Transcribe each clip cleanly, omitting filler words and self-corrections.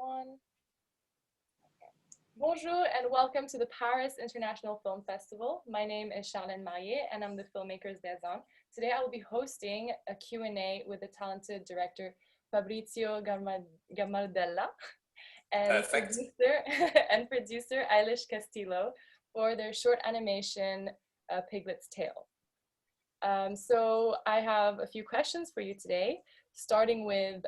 on. Bonjour and welcome to the Paris International Film Festival. My name is Charlène Marrié and I'm the filmmaker's liaison. Today I will be hosting a Q&A with the talented director Fabrizio Gammardella and producer Ailish Castillo for their short animation Piglet's Tale. So I have a few questions for you today, starting with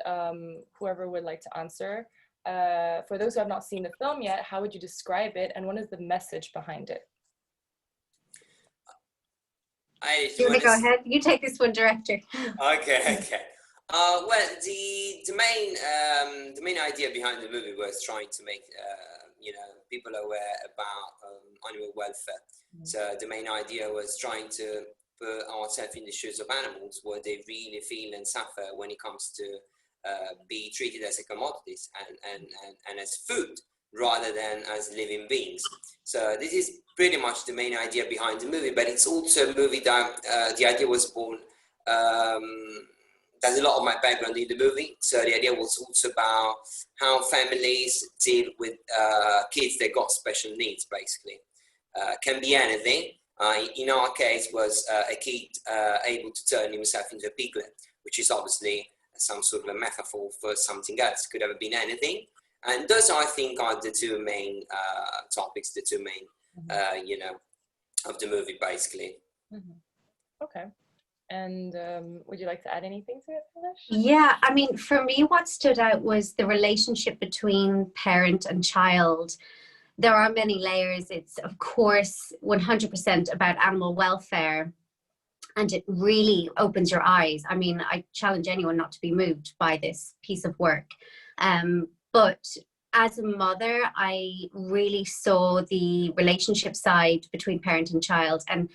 whoever would like to answer. For those who have not seen the film yet, how would you describe it and what is the message behind it? You want to go ahead? You take this one, director. Okay. Well, the main idea behind the movie was trying to make people aware about animal welfare. So the main idea was trying to put ourselves in the shoes of animals, what they really feel and suffer when it comes to be treated as a commodities and as food rather than as living beings. So this is pretty much the main idea behind the movie, but it's also a movie that the idea was born. There's a lot of my background in the movie, so the idea was also about how families deal with kids that got special needs, basically. Can be anything. In our case was a kid able to turn himself into a piglet, which is obviously some sort of a metaphor for something else. Could have been anything. And those, I think, are the two main topics, the two main, of the movie, basically. Okay. And would you like to add anything to it, Ailish? Yeah, I mean, for me, what stood out was the relationship between parent and child. There are many layers. It's, of course, 100% about animal welfare. And it really opens your eyes. I mean, I challenge anyone not to be moved by this piece of work. But as a mother, I really saw the relationship side between parent and child and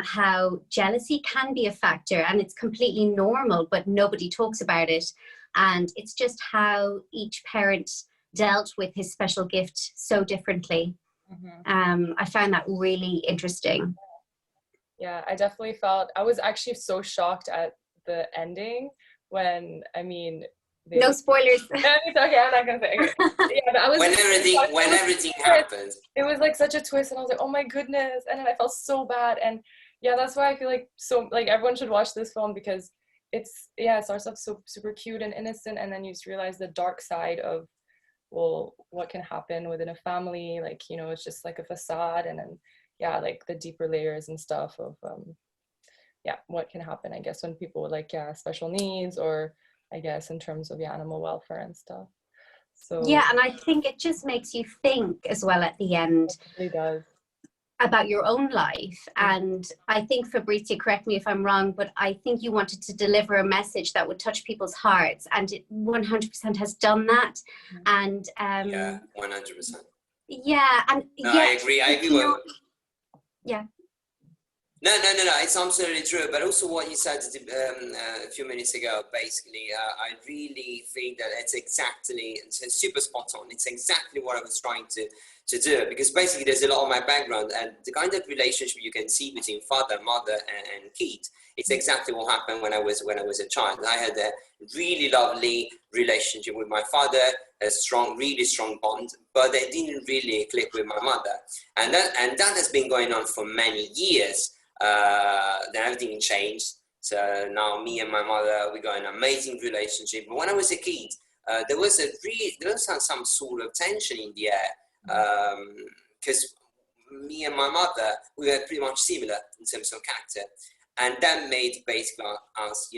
how jealousy can be a factor, and it's completely normal, but nobody talks about it. And it's just how each parent dealt with his special gift so differently. I found that really interesting. Yeah, I definitely felt, I was actually so shocked at the ending when, I mean, no spoilers. It's okay, I'm not gonna say. Okay. Yeah, but I was when everything happens. It was like such a twist, and I was like, oh my goodness, and then I felt so bad, and yeah, that's why I feel like everyone should watch this film, because it starts off so super cute and innocent, and then you just realize the dark side of, well, what can happen within a family, like, it's just like a facade, and then like the deeper layers and stuff of what can happen, I guess, when people with special needs, or I guess in terms of animal welfare and stuff. So yeah, and I think it just makes you think as well at the end. It really does. About your own life. And I think, Fabrizio, correct me if I'm wrong, but I think you wanted to deliver a message that would touch people's hearts, and it 100% has done that. And yeah, 100%. Yeah, and no, I agree. Yeah. No, it's absolutely true. But also what you said a few minutes ago, basically, I really think that it's super spot on. It's exactly what I was trying to do, because basically there's a lot of my background, and the kind of relationship you can see between father, mother, and kid, it's exactly what happened when I was a child. I had a really lovely relationship with my father, really strong bond, but I didn't really click with my mother, and that has been going on for many years. Then everything changed. So now me and my mother, we got an amazing relationship. But when I was a kid, there was some sort of tension in the air, because me and my mother, we were pretty much similar in terms of character, and that made basically us,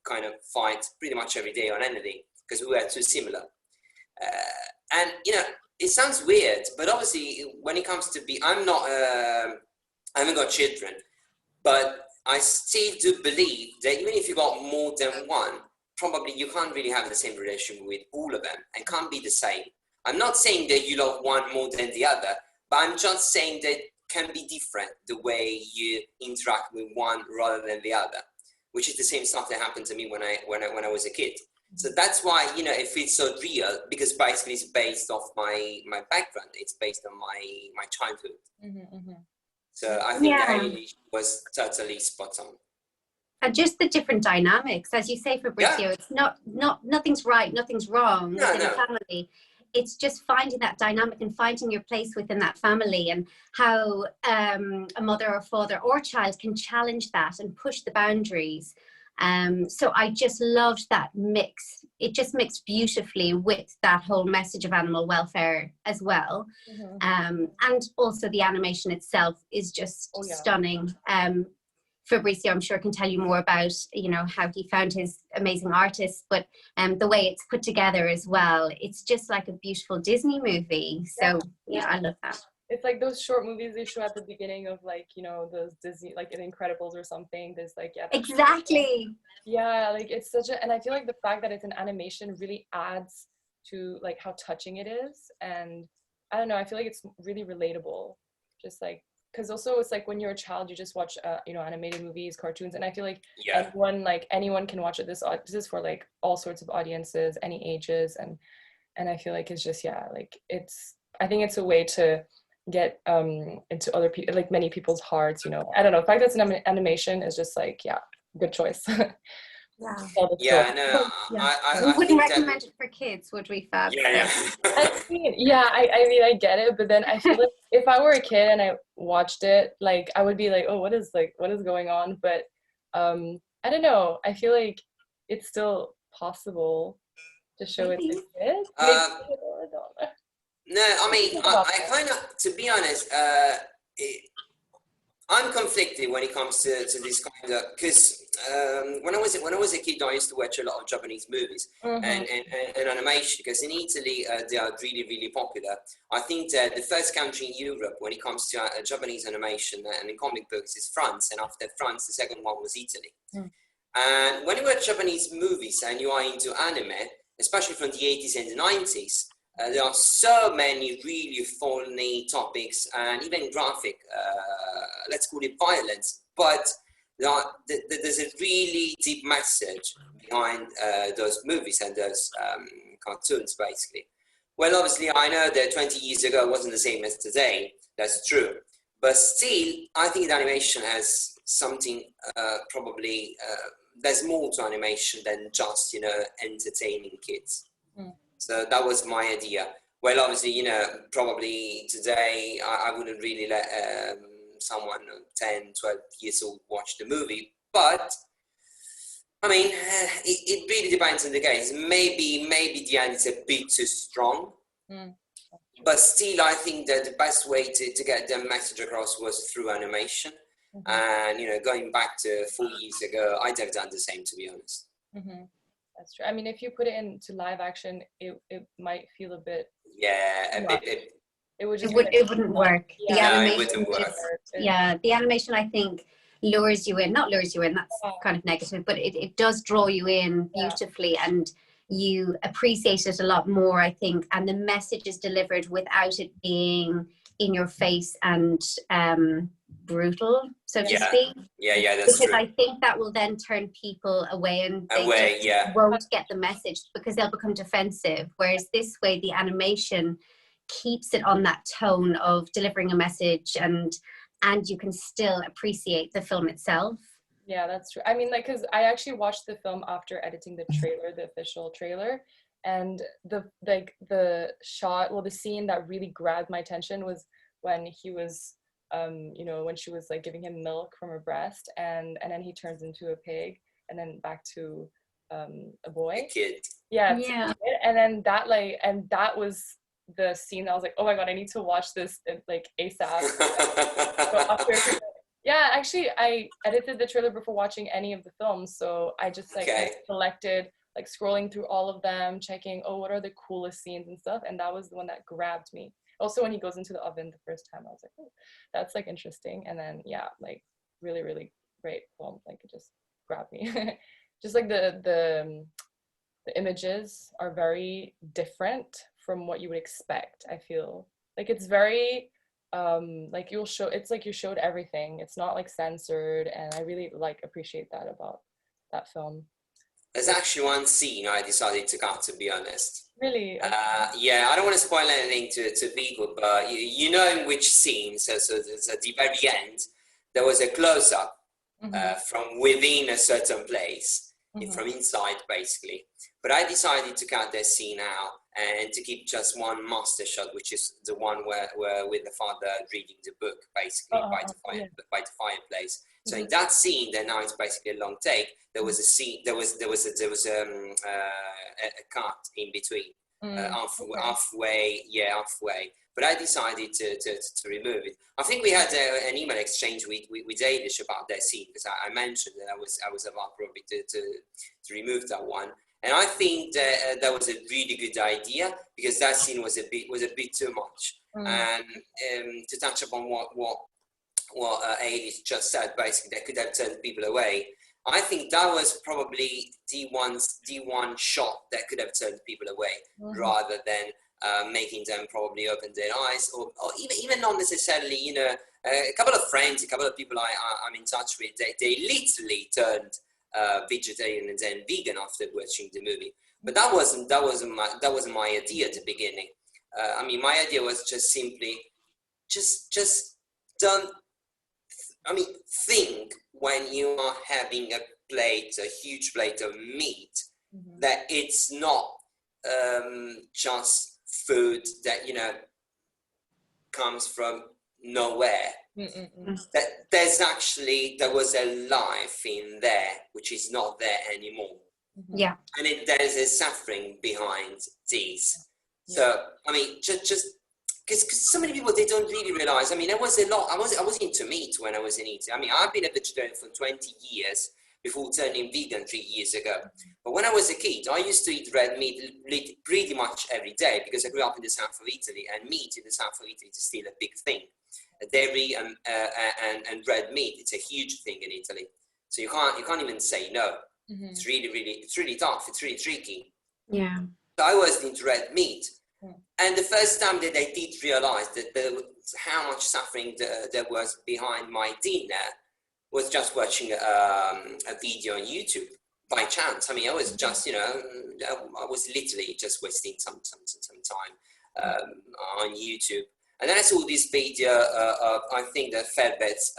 kind of fight pretty much every day on anything, because we were too similar. And it sounds weird, but obviously when it comes to I haven't got children. But I still do believe that even if you got more than one, probably you can't really have the same relationship with all of them, and can't be the same. I'm not saying that you love one more than the other, but I'm just saying that can be different the way you interact with one rather than the other, which is the same stuff that happened to me when I was a kid. So that's why it feels so real, because basically it's based off my background. It's based on my childhood. So I think that Ailish was totally spot on. And just the different dynamics, as you say, Fabrizio, it's not nothing's right, nothing's wrong within a family. it's just finding that dynamic and finding your place within that family, and how a mother or father or child can challenge that and push the boundaries. So I just loved that mix. It just mixed beautifully with that whole message of animal welfare as well. And also the animation itself is just stunning. Fabrizio, I'm sure, can tell you more about, you know, how he found his amazing artists, but the way it's put together as well, it's just like a beautiful Disney movie. So yeah, I love that. It's like those short movies they show at the beginning of, like, you know, those Disney, like in Incredibles or something. There's like, exactly. Yeah, like it's such a, and I feel like the fact that it's an animation really adds to like how touching it is. And I don't know, I feel like it's really relatable. Just like, because also it's like when you're a child, you just watch you know, animated movies, cartoons, and I feel like anyone can watch it. This is for like all sorts of audiences, any ages, and I feel like it's just like I think it's a way to get into other people, like many people's hearts, you know. I don't know, the fact that it's an animation is just like good choice. We wouldn't recommend it for kids, would we, Fab? I mean, I get it, but then I feel like if I were a kid and I watched it, like I would be like, oh, what is going on? But I don't know, I feel like it's still possible to show it to kids. No, I mean, I kind of, to be honest, I'm conflicted when it comes to this kind of, because when I was a kid, I used to watch a lot of Japanese movies and animation, because in Italy they are really, really popular. I think that the first country in Europe when it comes to Japanese animation and in comic books is France, and after France, the second one was Italy. And when you watch Japanese movies and you are into anime, especially from the 80s and the 90s, there are so many really funny topics and even graphic, let's call it violence, but there's a really deep message behind those movies and those cartoons, basically. Well, obviously, I know that 20 years ago it wasn't the same as today, that's true. But still, I think that animation has something probably, there's more to animation than just, you know, entertaining kids. So that was my idea. Well, obviously, you know, probably today I wouldn't really let someone 10, 12 years old watch the movie. But, I mean, it really depends on the case. Maybe the end is a bit too strong. But still, I think that the best way to get the message across was through animation. And, you know, going back to 4 years ago, I'd have done the same, to be honest. That's true. I mean, if you put it into live action, it might feel a bit. It wouldn't work. The animation, the animation, I think, lures you in. Not lures you in. That's kind of negative, but it does draw you in beautifully, and you appreciate it a lot more, I think. And the message is delivered without it being in your face and brutal, so to speak. That's true. I think that will then turn people away, and they won't get the message because they'll become defensive. Whereas this way, the animation keeps it on that tone of delivering a message, and you can still appreciate the film itself. Yeah, that's true. I mean, like, because I actually watched the film after editing the trailer, the official trailer, and the shot, well, the scene that really grabbed my attention was when he was you know, when she was like giving him milk from her breast, and then he turns into a pig, and then back to a boy, a kid. And then that was the scene that I was like, oh my god, I need to watch this like ASAP. Actually, I edited the trailer before watching any of the films, so I just like selected, like scrolling through all of them, checking, oh, what are the coolest scenes and stuff, and that was the one that grabbed me. Also, when he goes into the oven the first time, I was like, oh, that's like interesting. And then like really, really great film. Like it just grabbed me. Just like the images are very different from what you would expect. I feel like it's very like it's like you showed everything. It's not like censored, and I really like appreciate that about that film. There's actually one scene I decided to cut, to be honest. Really? I don't want to spoil anything to people, but you know in which scene, so at the very end, there was a close-up from within a certain place, from inside, basically. But I decided to cut that scene out and to keep just one master shot, which is the one where with the father reading the book, basically by the fireplace. So in that scene, then now it's basically a long take. There was a scene. There was a cut in between, halfway. But I decided to remove it. I think we had an email exchange with Ailish about that scene, because I mentioned that I was about probably to remove that one. And I think that was a really good idea, because that scene was a bit too much. And to touch upon what Ailish just said, basically, that could have turned people away. I think that was probably the one shot that could have turned people away, rather than making them probably open their eyes, or even not necessarily, you know, a couple of friends, a couple of people I'm in touch with, they literally turned vegetarian and then vegan after watching the movie. But that wasn't my idea at the beginning. I mean, my idea was just simply, just don't. I mean, think when you are having a huge plate of meat, that it's not just food that, you know, comes from nowhere. That there was a life in there which is not there anymore. Yeah. And there's a suffering behind these. So, I mean, just because so many people, they don't really realize. I mean, there was a lot. I was into meat when I was in Italy. I mean, I've been a vegetarian for 20 years before turning vegan 3 years ago. But when I was a kid, I used to eat red meat pretty much every day, because I grew up in the south of Italy, and meat in the south of Italy is still a big thing. Dairy and red meat, it's a huge thing in Italy. So you can't even say no. It's really tough. It's really tricky. Yeah. So I was into red meat. And the first time that I did realize that how much suffering there was behind my dinner was just watching a video on YouTube by chance. I mean, I was just, you know, I was literally just wasting some time on YouTube. And then I saw this video of, I think, the feathers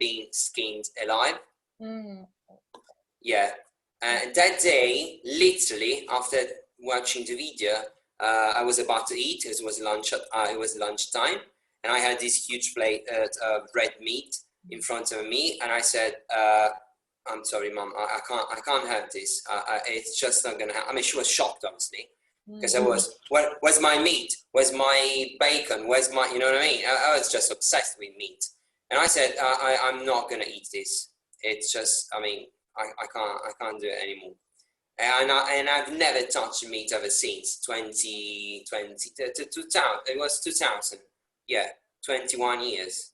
being skinned alive. Yeah. And that day, literally, after watching the video, I was about to eat. It was lunchtime, and I had this huge plate of red meat in front of me, and I said, "I'm sorry, Mum, I can't have this. It's just not gonna happen." I mean, she was shocked, honestly, because I was, where's my meat? Where's my bacon? Where's my, you know what I mean? I was just obsessed with meat, and I said, "I'm not gonna eat this. It's just, I mean, I can't do it anymore." And I've never touched meat ever since 2020, 2000. It was 2000. Yeah, 21 years.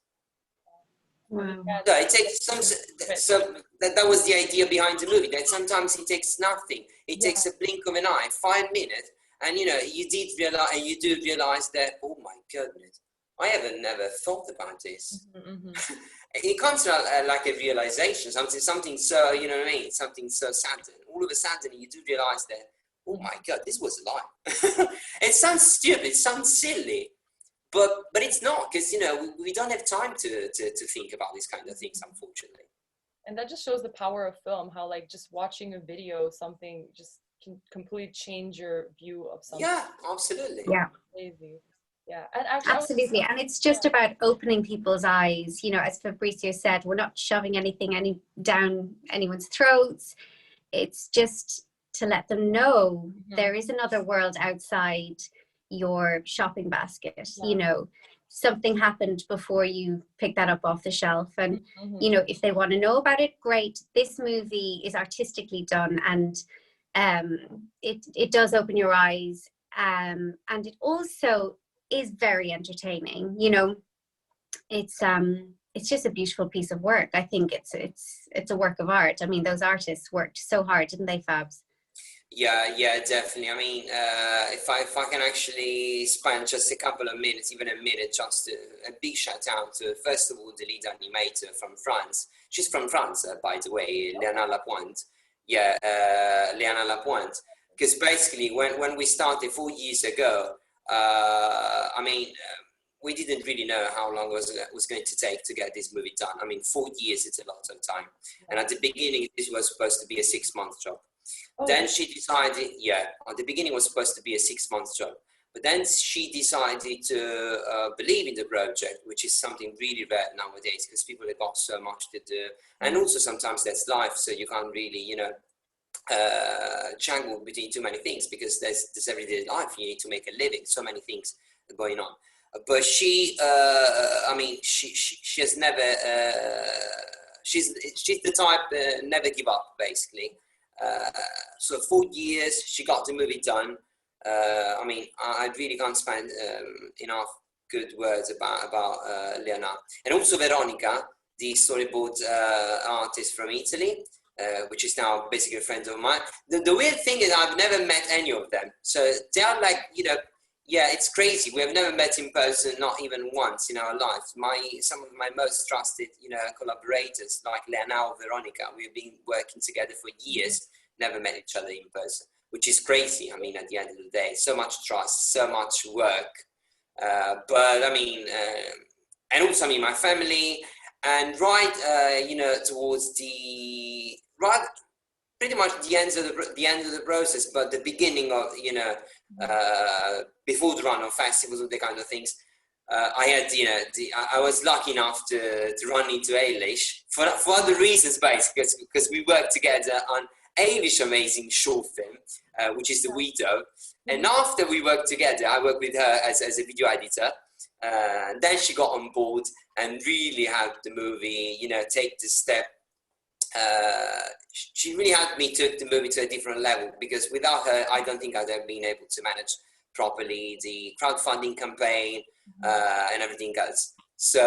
Wow. So it takes that was the idea behind the movie. That sometimes it takes nothing. It takes a blink of an eye, 5 minutes, and you know you do realize that, oh my goodness, I haven't never thought about this. It comes like a realization, something so, you know what I mean, something so sudden. All of a sudden, you do realize that, oh my God, this was a lie. It sounds stupid, it sounds silly, but it's not, because, you know, we don't have time to think about these kind of things, unfortunately. And that just shows the power of film, how like just watching a video, something just can completely change your view of something. Yeah, absolutely. Yeah. Crazy. Yeah, and actually, absolutely. And it's just about opening people's eyes. You know, as Fabrizio said, we're not shoving anything down anyone's throats. It's just to let them know there is another world outside your shopping basket. You know, something happened before you pick that up off the shelf. And, you know, if they want to know about it, great. This movie is artistically done, and it does open your eyes. And it also is very entertaining. You know, it's just a beautiful piece of work. I think it's a work of art. I mean, those artists worked so hard, didn't they, Fabs? Yeah, definitely. I mean, if I can actually spend just a couple of minutes, even a minute, just a big shout out to, first of all, the lead animator from France. She's from France, by the way, Léana Lapointe. Yeah, Léana Lapointe. Because basically, when we started 4 years ago, I mean, we didn't really know how long it was going to take to get this movie done. I mean, 4 years, it's a lot of time. And at the beginning, this was supposed to be a 6-month job. Then she decided, at the beginning it was supposed to be a 6-month job. But then she decided to believe in the project, which is something really rare nowadays because people have got so much to do. And also sometimes that's life, so you can't really, jangle between too many things because there's everyday life. You need to make a living, so many things going on. But she has never, she's the type never give up, basically. So 4 years, she got the movie done. I really can't spend enough good words about Leonardo. And also Veronica, the storyboard artist from Italy, which is now basically a friend of mine. The weird thing is I've never met any of them. So they are like, it's crazy. We have never met in person, not even once in our lives. Some of my most trusted, collaborators, like Leonardo, Veronica, we've been working together for years, never met each other in person, which is crazy. At the end of the day, so much trust, so much work. And also, my family, and towards pretty much the end of the process, but the beginning of, before the run of festivals and the kind of things, I had, I was lucky enough to run into Ailish for other reasons, basically, because we worked together on Ailish amazing short film, which is The Widow. And after we worked together, I worked with her as a video editor. And then she got on board and really helped the movie, take the step. She really helped me take the movie to a different level, because without her, I don't think I'd have been able to manage properly the crowdfunding campaign and everything else. So,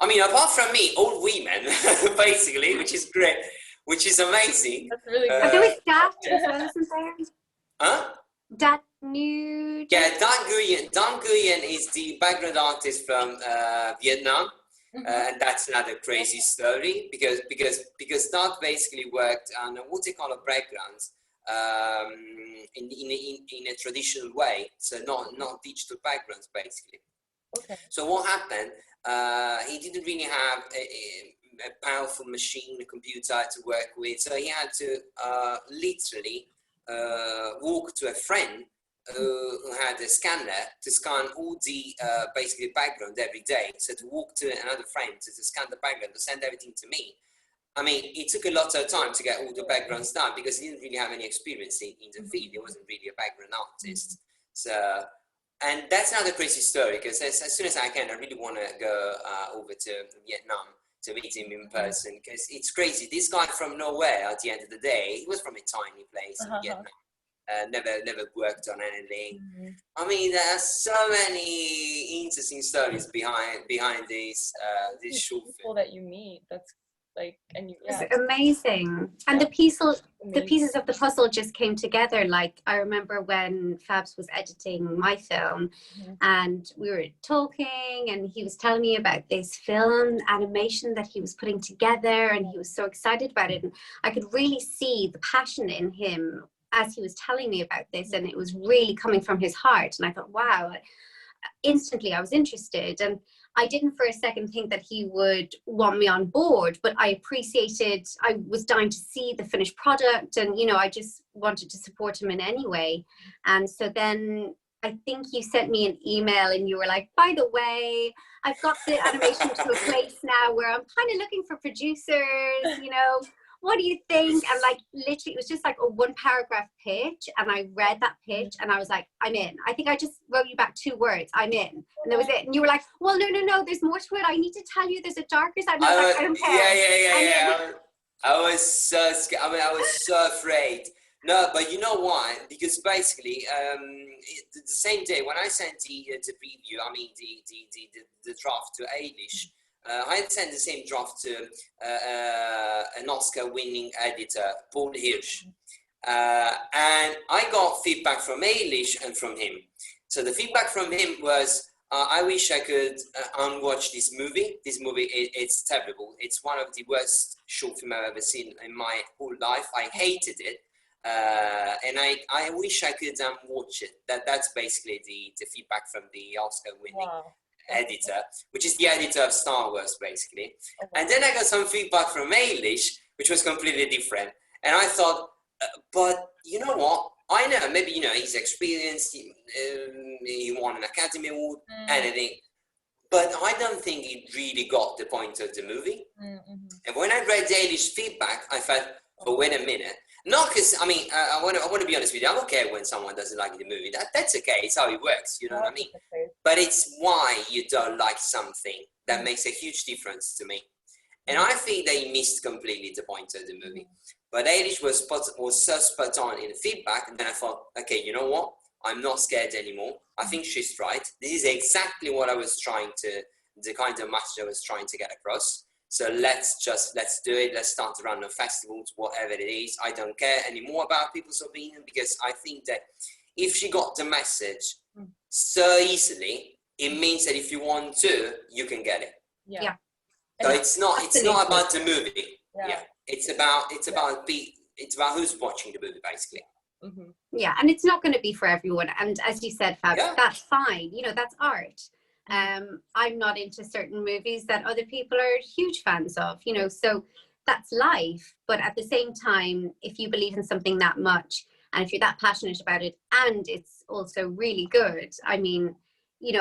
apart from me, all women, basically, which is great, which is amazing. That's really good. There was Dat as well, isn't there? Huh? Dat New. Yeah, Dan Nguyen is the background artist from Vietnam. And that's another crazy story because that basically worked on watercolor backgrounds in a traditional way, so not digital backgrounds, basically. Okay. So what happened? He didn't really have a powerful machine, a computer to work with, so he had to literally walk to a friend who had a scanner to scan all the basically background every day. So to walk to another friend to scan the background, to send everything to me. It took a lot of time to get all the backgrounds done because he didn't really have any experience in the field. He wasn't really a background artist. So, and that's another crazy story, because as soon as I can, I really want to go over to Vietnam to meet him in person, because it's crazy. This guy from nowhere, at the end of the day, he was from a tiny place in Vietnam. Never worked on anything. There are so many interesting stories behind this short film. People that you meet, that's like, and you, It's amazing. And the pieces of the puzzle just came together. Like, I remember when Fabs was editing my film, and we were talking, and he was telling me about this film animation that he was putting together, and he was so excited about it, and I could really see the passion in him as he was telling me about this, and it was really coming from his heart. And I thought, wow, instantly I was interested. And I didn't for a second think that he would want me on board, but I was dying to see the finished product, and I just wanted to support him in any way. And so then I think you sent me an email and you were like, by the way, I've got the animation to a place now where I'm kind of looking for producers, what do you think? And like, literally, it was just like a 1-paragraph pitch, and I read that pitch and I was like, I'm in. I think I just wrote you back 2 words, I'm in, and that was it. And you were like, well, no, there's more to it. I need to tell you there's a darker side. And I was like, I don't care. Yeah. I was so scared. I was so afraid. No, but you know why? Because basically, the same day when I sent the preview, the draft to Ailish, I had sent the same draft to an Oscar-winning editor, Paul Hirsch, and I got feedback from Ailish and from him. So the feedback from him was, I wish I could unwatch this movie. This movie, it's terrible. It's one of the worst short films I've ever seen in my whole life. I hated it, and I wish I could watch it. That's basically the feedback from the Oscar-winning editor, which is the editor of Star Wars, basically. And then I got some feedback from Ailish, which was completely different. And I thought, But you know what? I know, maybe, he's experienced, he won an Academy Award, anything. But I don't think he really got the point of the movie. And when I read Ailish feedback, I thought, oh, wait a minute. Not because, I want to be honest with you, I'm okay when someone doesn't like the movie. That's okay, it's how it works, you know what I mean? But it's why you don't like something that makes a huge difference to me. And I think they missed completely the point of the movie. But Ailish was so spot on in the feedback, and then I thought, okay, you know what? I'm not scared anymore. I think she's right. This is exactly what I was the kind of message I was trying to get across. So let's do it. Let's start to run festivals, whatever it is. I don't care anymore about people's opinion, because I think that if she got the message so easily, it means that if you want to, you can get it. Yeah. So it's not about the movie. Yeah. It's about who's watching the movie, basically. Yeah, and it's not going to be for everyone. And as you said, Fab, that's fine. That's art. I'm not into certain movies that other people are huge fans of, so that's life. But at the same time, if you believe in something that much, and if you're that passionate about it, and it's also really good, I mean,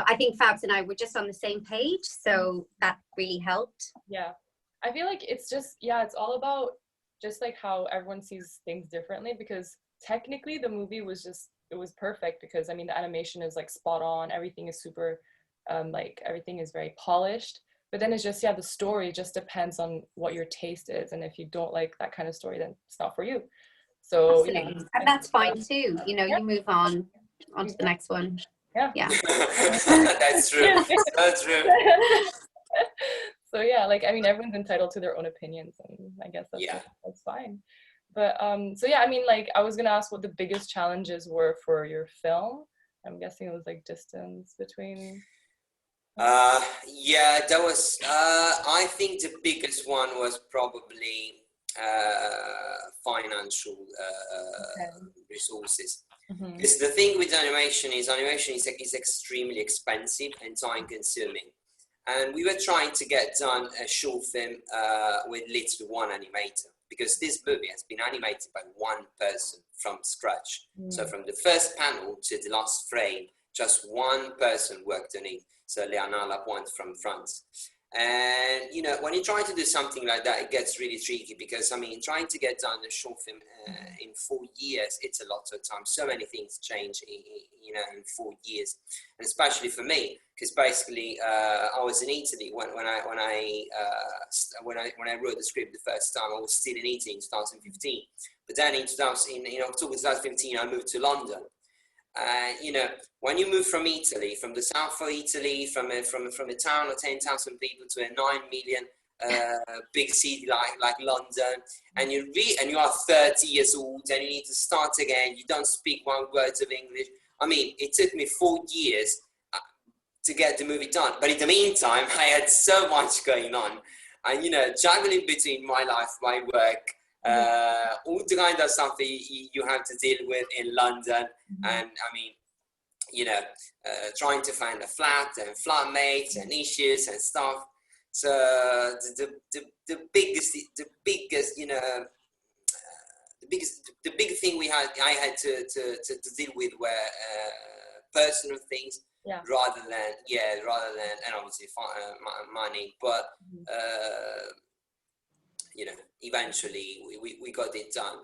I think Fabs and I were just on the same page, so that really helped. Yeah, I feel like it's just, it's all about just like how everyone sees things differently, because technically the movie was it was perfect, because I mean the animation is like spot on, everything is super everything is very polished, but then it's just the story just depends on what your taste is, and if you don't like that kind of story, then it's not for you. So and that's fine too, you move on to the next one. That's true. That's true. So I mean everyone's entitled to their own opinions, and I guess that's fine. But so I mean, I was gonna ask what the biggest challenges were for your film. I'm guessing it was distance between. That was, I think the biggest one was probably financial resources. Because the thing with animation is extremely expensive and time consuming. And we were trying to get done a short film with literally one animator, because this movie has been animated by one person from scratch. So from the first panel to the last frame, just one person worked on it. So Léana Lapointe from France. And, when you try to do something like that, it gets really tricky, because, I mean, trying to get done a short film in 4 years, it's a lot of time. So many things change, in 4 years. And especially for me, because basically I was in Italy when I wrote the script the first time. I was still in Italy in 2015. But then in October 2015, I moved to London. When you move from Italy, from the south of Italy, from a town of 10,000 people to a 9 million big city like London, and you are 30 years old and you need to start again, you don't speak one word of English. I mean, it took me 4 years to get the movie done. But in the meantime, I had so much going on, and juggling between my life, my work, all the kind of stuff that you have to deal with in London. And I mean, trying to find a flat and flatmates and issues and stuff. So the biggest big thing I had to deal with were personal things, rather than and obviously money, but eventually we got it done.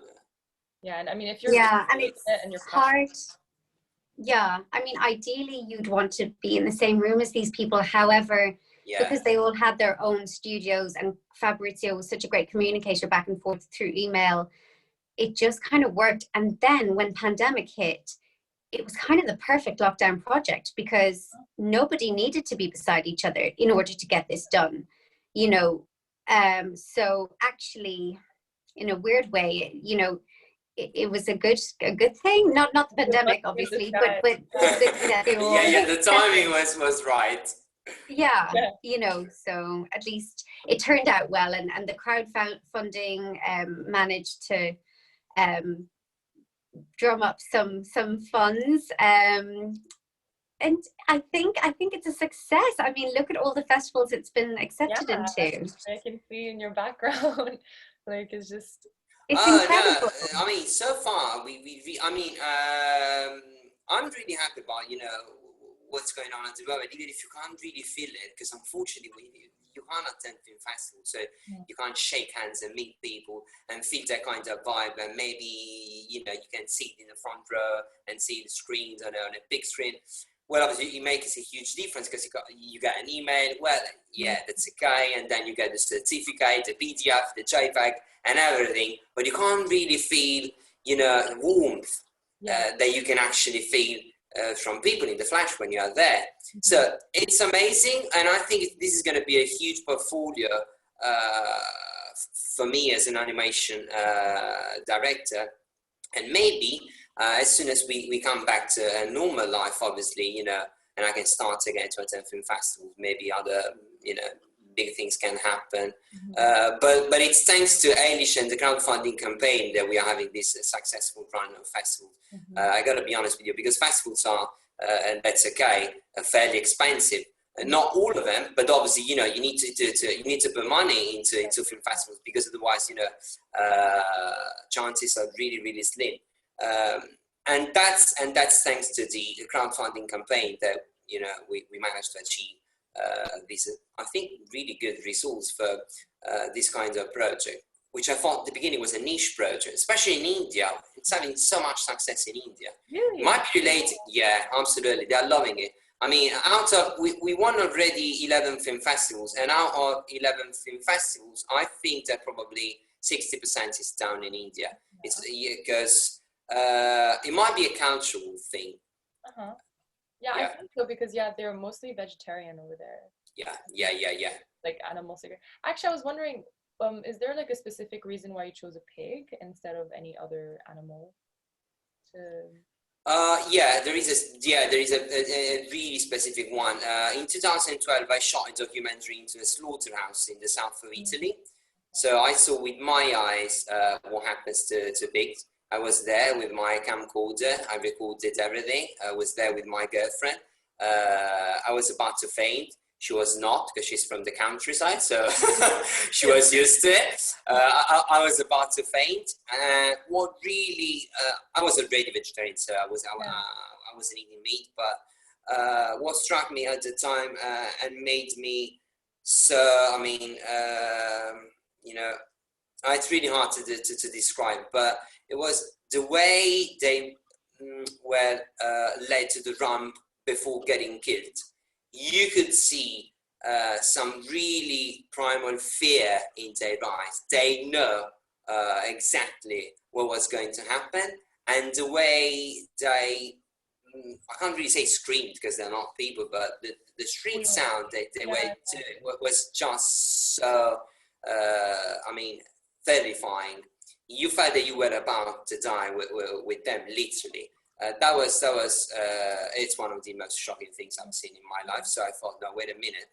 And I mean, if you're and it's hard. I mean, ideally you'd want to be in the same room as these people. However, because they all had their own studios, and Fabrizio was such a great communicator back and forth through email, it just kind of worked. And then when pandemic hit, it was kind of the perfect lockdown project, because nobody needed to be beside each other in order to get this done, so actually, in a weird way, it was a good thing. Not the pandemic, obviously, but the timing was right. So at least it turned out well, and the crowdfunding managed to drum up some funds, and I think it's a success. I mean, look at all the festivals it's been accepted into. I can see in your background, it's just. It's Oh incredible. no! I mean, so far I'm really happy about what's going on at the moment. Even if you can't really feel it, because unfortunately you can't attend film festivals, so you can't shake hands and meet people and feel that kind of vibe. And maybe you can sit in the front row and see the screens on a big screen. Well, obviously, it makes a huge difference because you get an email. Well, yeah, that's okay, and then you get the certificate, the PDF, the JPEG, and everything. But you can't really feel, warmth that you can actually feel from people in the flesh when you are there. So it's amazing, and I think this is going to be a huge portfolio for me as an animation director, and maybe. As soon as we come back to a normal life, obviously, and I can start again to attend film festivals, maybe other, big things can happen. But it's thanks to Ailish and the crowdfunding campaign that we are having this successful run of festivals. I got to be honest with you, because festivals are, and that's okay, fairly expensive. Not all of them, but obviously, you need to put money into film festivals, because otherwise, chances are really, really slim. And that's thanks to the crowdfunding campaign that we managed to achieve these, I think, really good results for this kind of project, which I thought at the beginning was a niche project, especially in India. It's having so much success in India. Really? Might be related, yeah, absolutely. They're loving it. I mean, we won already 11 film festivals, and out of 11 film festivals, I think that probably 60% is down in India. It's because it might be a cultural thing. Yeah, I think so, because they're mostly vegetarian over there. Yeah. Like animals. Actually, I was wondering, is there like a specific reason why you chose a pig instead of any other animal? There is a really specific one. In 2012, I shot a documentary into a slaughterhouse in the south of Italy. So I saw with my eyes what happens to pigs. I was there with my camcorder. I recorded everything. I was there with my girlfriend. I was about to faint. She was not, because she's from the countryside, so she was used to it. I was about to faint. What really, I was already vegetarian, so I wasn't eating meat. But what struck me at the time and made me so, it's really hard to describe, but it was the way they were led to the ramp before getting killed. You could see some really primal fear in their eyes. They know exactly what was going to happen, and the way they, I can't really say screamed because they're not people, but the street sound they were doing was just so, terrifying. You felt that you were about to die with them, literally. That was it's one of the most shocking things I've seen in my life. So I thought, no, wait a minute.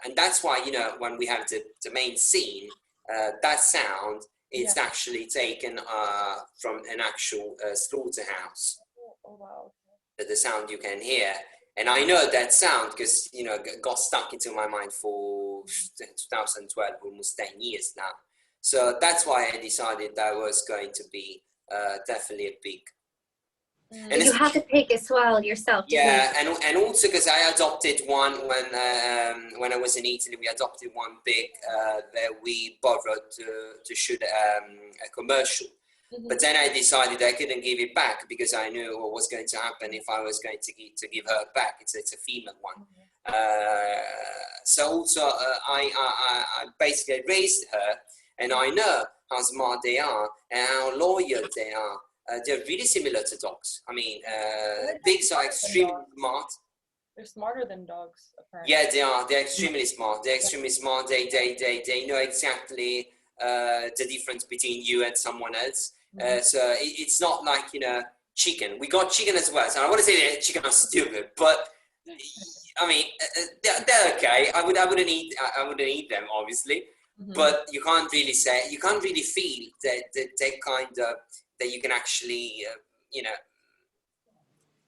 And that's why, when we have the main scene, that sound, it's actually taken from an actual slaughterhouse. Oh, wow. The sound you can hear. And I know that sound because, got stuck into my mind for 2012, almost 10 years now. So that's why I decided that was going to be definitely a pig. And you have a pig as well yourself, didn't you? and also because I adopted one when I was in Italy. We adopted one pig that we borrowed to shoot a commercial. But then I decided I couldn't give it back because I knew what was going to happen if I was going to give her back. It's a female one. So also I basically raised her, and I know how smart they are and how loyal they are. They're really similar to dogs. I mean, pigs are extremely smart. They're smarter than dogs, apparently. Yeah, they are. They're extremely smart. They're extremely smart. They know exactly the difference between you and someone else. So it's not like, chicken. We got chicken as well. So I want to say that chicken are stupid, but I mean, they're okay. I wouldn't eat them, obviously. But you can't really feel that kind of, that you can actually,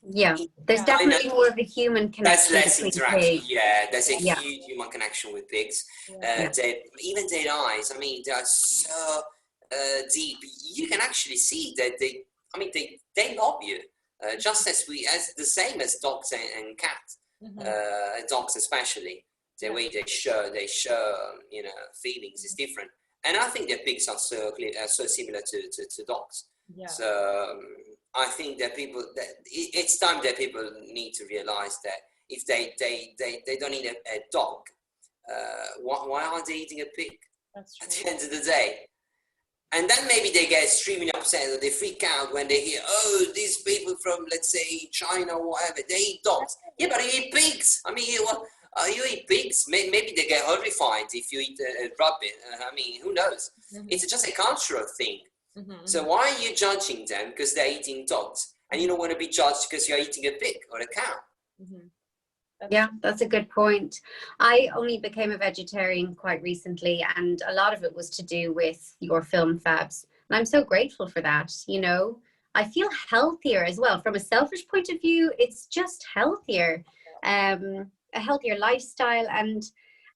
Yeah, there's definitely more of a human connection. That's less interaction. Pigs. Yeah, there's a huge human connection with pigs. Even their eyes, I mean, they are so deep, you can actually see that they love you, just as the same as dogs and cats. Dogs especially, the way they show feelings is different, and I think that pigs are so similar to dogs. So I think that it's time that people need to realize that if they don't eat a dog, why aren't they eating a pig? That's true. At the end of the day? And then maybe they get extremely upset or they freak out when they hear, oh, these people from, let's say, China or whatever, they eat dogs. Yeah, but you eat pigs. I mean, you eat pigs. Maybe they get horrified if you eat a rabbit. I mean, who knows? It's just a cultural thing. So why are you judging them because they're eating dogs? And you don't want to be judged because you're eating a pig or a cow. Yeah, that's a good point. I only became a vegetarian quite recently, and a lot of it was to do with your film, Fabs. And I'm so grateful for that. You know, I feel healthier as well. From a selfish point of view, it's just healthier, a healthier lifestyle, and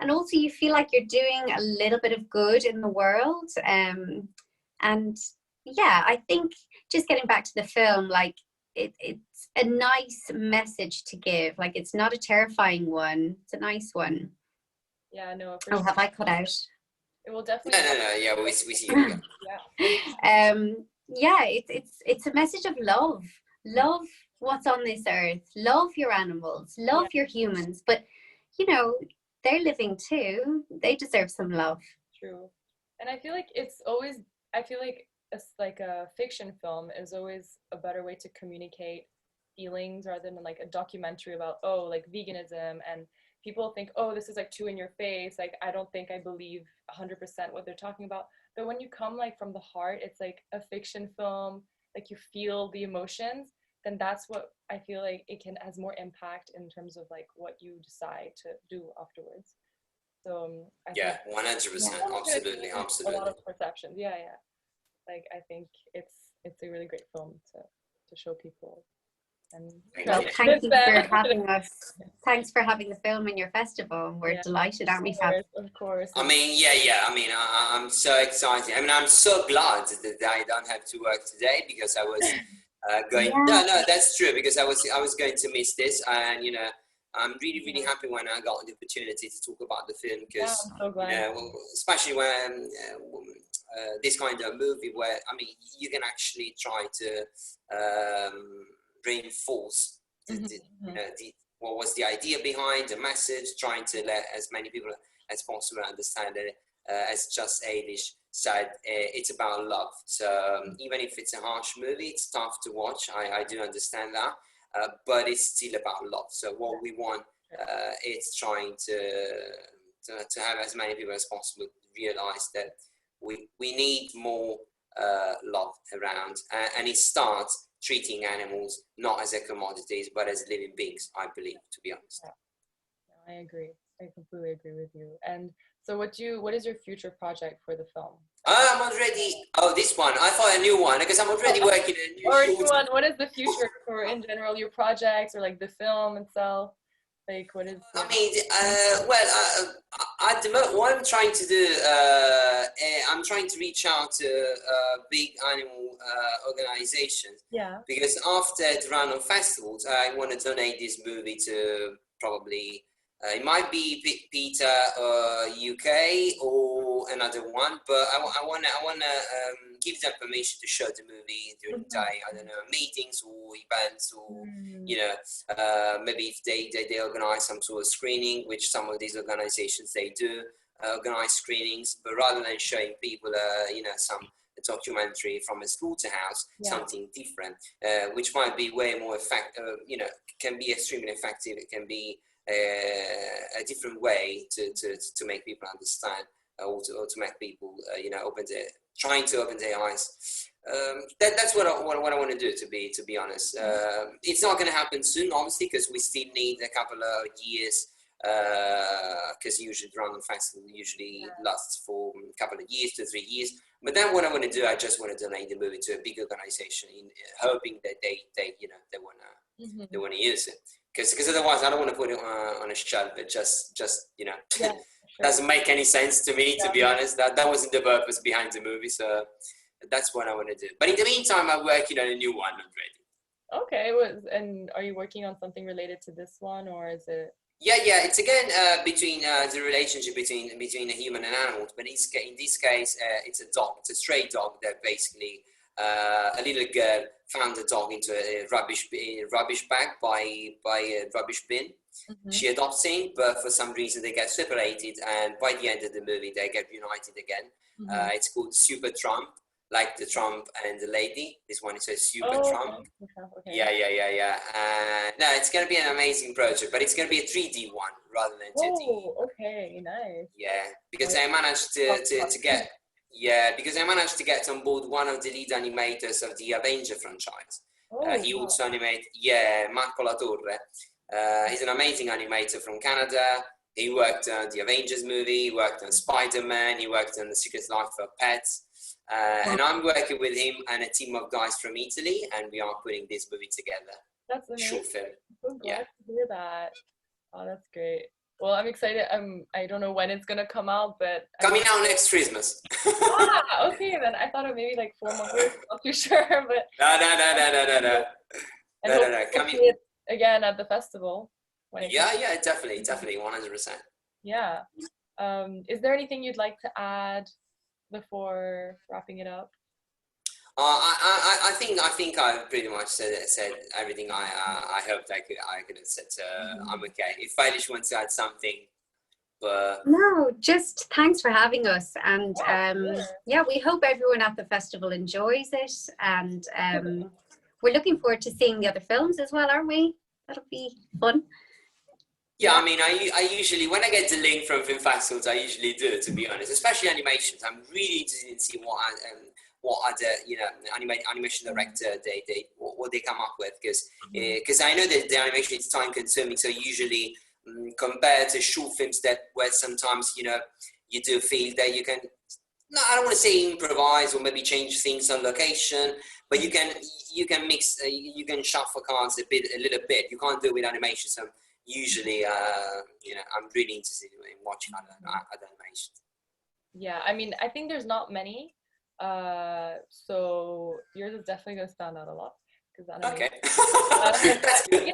also you feel like you're doing a little bit of good in the world. And yeah, I think just getting back to the film, like, it's a nice message to give. Like, it's not a terrifying one. It's a nice one. Yeah, no. Oh, have I cut out? It will definitely. No. Yeah, we see you. Yeah, it's a message of love. Love what's on this earth. Love your animals. Love your humans. But you know, they're living too. They deserve some love. True. And I feel like it's always. I feel like a fiction film is always a better way to communicate feelings rather than like a documentary about like veganism, and people think, oh, this is like too in your face, like I don't think I believe 100% what they're talking about. But when you come like from the heart, it's like a fiction film, like you feel the emotions, then that's what I feel like it has more impact in terms of like what you decide to do afterwards. So I think 100%, absolutely. A lot of perceptions. Like I think it's a really great film to show people. And well, thank you for having us. Thanks for having the film in your festival. We're delighted, aren't we, Fab? Of course. I mean, I mean, I'm so excited. I mean, I'm so glad that I don't have to work today because I was going. No, that's true, because I was going to miss this, and you know, I'm really happy when I got the opportunity to talk about the film, because I'm so glad. especially when this kind of movie where, I mean, you can actually try to reinforce what was the idea behind the message, trying to let as many people as possible understand it. As just Ailish said, it's about love. So even if it's a harsh movie, it's tough to watch. I do understand that, but it's still about love. So what we want, it's trying to have as many people as possible realize that we need more love around, and it starts treating animals not as a commodities but as living beings, I believe, to be honest. I agree. I completely agree with you. And so what is your future project for the film? I'm already, this one, I thought a new one, because I'm already working on a new short one. What is the future for, in general, your projects, or like the film itself? Like, what is I mean, at the moment, what I'm trying to do, I'm trying to reach out to big animal organizations. Yeah. Because after the random festivals, I want to donate this movie to probably, it might be PETA UK or another one, but I want to give them permission to show the movie during the day. I don't know, meetings or events, or you know, maybe if they organize some sort of screening, which some of these organizations they do organize screenings, but rather than showing people you know, a documentary from a school to house, something different, which might be way more effective, you know, can be extremely effective. It can be a different way to make people understand, or to make people you know, trying to open their eyes. That's what I want to do, to be honest. It's not going to happen soon, obviously, because we still need a couple of years, because usually the Random Festival usually lasts for a couple of years to 3 years. But then what I want to do, I just want to donate the movie to a big organization, hoping that they you know, they want to use it. Because otherwise I don't want to put it on a shelf, but just you know, doesn't make any sense to me, to be honest. That wasn't the purpose behind the movie, so that's what I want to do. But in the meantime, I'm working on a new one already. Okay, and are you working on something related to this one, or is it? Yeah, it's again between the relationship between a human and animals, but in this case, it's a dog. It's a stray dog that basically a little girl found a dog into a rubbish bag by a rubbish bin. Mm-hmm. She adopts him, but for some reason they get separated, and by the end of the movie they get united again. Mm-hmm. It's called Super Trump, like the Trump and the lady. This one is a Super Trump. Okay. Yeah. No, it's going to be an amazing project, but it's going to be a 3D one rather than 2D. Oh, okay, nice. Yeah, because I managed because I managed to get on board one of the lead animators of the Avenger franchise. He also animated, Marco La Torre. He's an amazing animator from Canada. He worked on the Avengers movie, he worked on Spider-Man, he worked on The Secret Life of Pets. And I'm working with him and a team of guys from Italy, and we are putting this movie together. That's amazing. Short film. I'm glad to hear that. Oh, that's great. Well, I'm excited. I don't know when it's gonna come out, but coming out next Christmas. Okay, then I thought it maybe like 4 months. Not too sure, but no. No. Coming it again at the festival. Definitely, 100%. Yeah. Is there anything you'd like to add before wrapping it up? I think I pretty much said everything I hoped I could have said. I'm okay. If Ailish wants to add something, but no, just thanks for having us, and we hope everyone at the festival enjoys it, and we're looking forward to seeing the other films as well, aren't we? That'll be fun. Yeah, I mean, I usually, when I get the link from film festivals, I usually do, to be honest, especially animations. I'm really interested in seeing what other, animation director, what they come up with, because I know that the animation is time consuming, so usually compared to short films where sometimes, you do feel that you can, I don't want to say improvise or maybe change things on location, but you can mix, you can shuffle cards a little bit. You can't do it with animation, so usually, I'm really interested in watching other animations. Yeah, I mean, I think there's not many, so yours is definitely going to stand out a lot. Okay. That's good.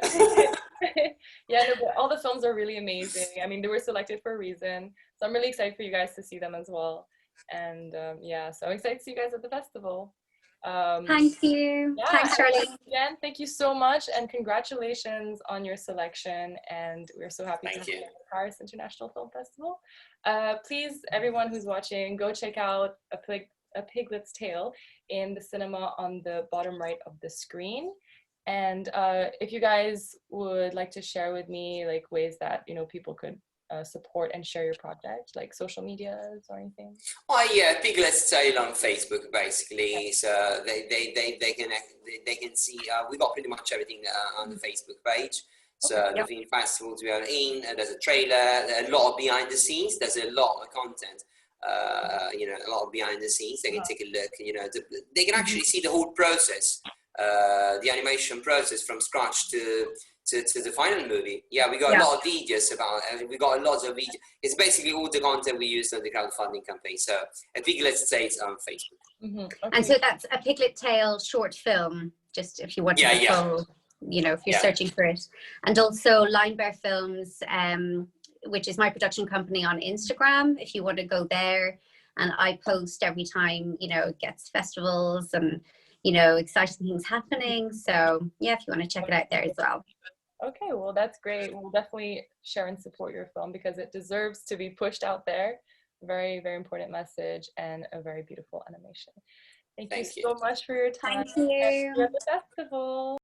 But all the films are really amazing. I mean, they were selected for a reason, so I'm really excited for you guys to see them as well. And so I'm excited to see you guys at the festival. Thank you. Thanks, Charlène. Again, thank you so much, and congratulations on your selection. And we're so happy to have you at the Paris International Film Festival. Please, everyone who's watching, go check out A Piglet's Tale in the cinema on the bottom right of the screen. And if you guys would like to share with me like ways that people could support and share your project, like social medias or anything? Piglet's Tale on Facebook, basically. So they can see we got pretty much everything on the Facebook page. So the film festivals we are in, there's a trailer, a lot of behind the scenes. There's a lot of content. A lot of behind the scenes. They can take a look. They can actually see the whole process, the animation process from scratch to the final movie. Yeah, we got a lot of videos about it. We got lots of videos. It's basically all the content we used on the crowdfunding campaign. So A Piglet's Tale on Facebook. Mm-hmm. Okay. And so that's A Piglet Tale short film, just if you want to follow, if you're searching for it. And also Line Bear Films, which is my production company on Instagram, if you want to go there. And I post every time, it gets festivals and, exciting things happening. So if you want to check it out there as well. Okay, well, that's great. We'll definitely share and support your film because it deserves to be pushed out there. Very, very important message and a very beautiful animation. Thank you so much for your time. Thank you. At the festival.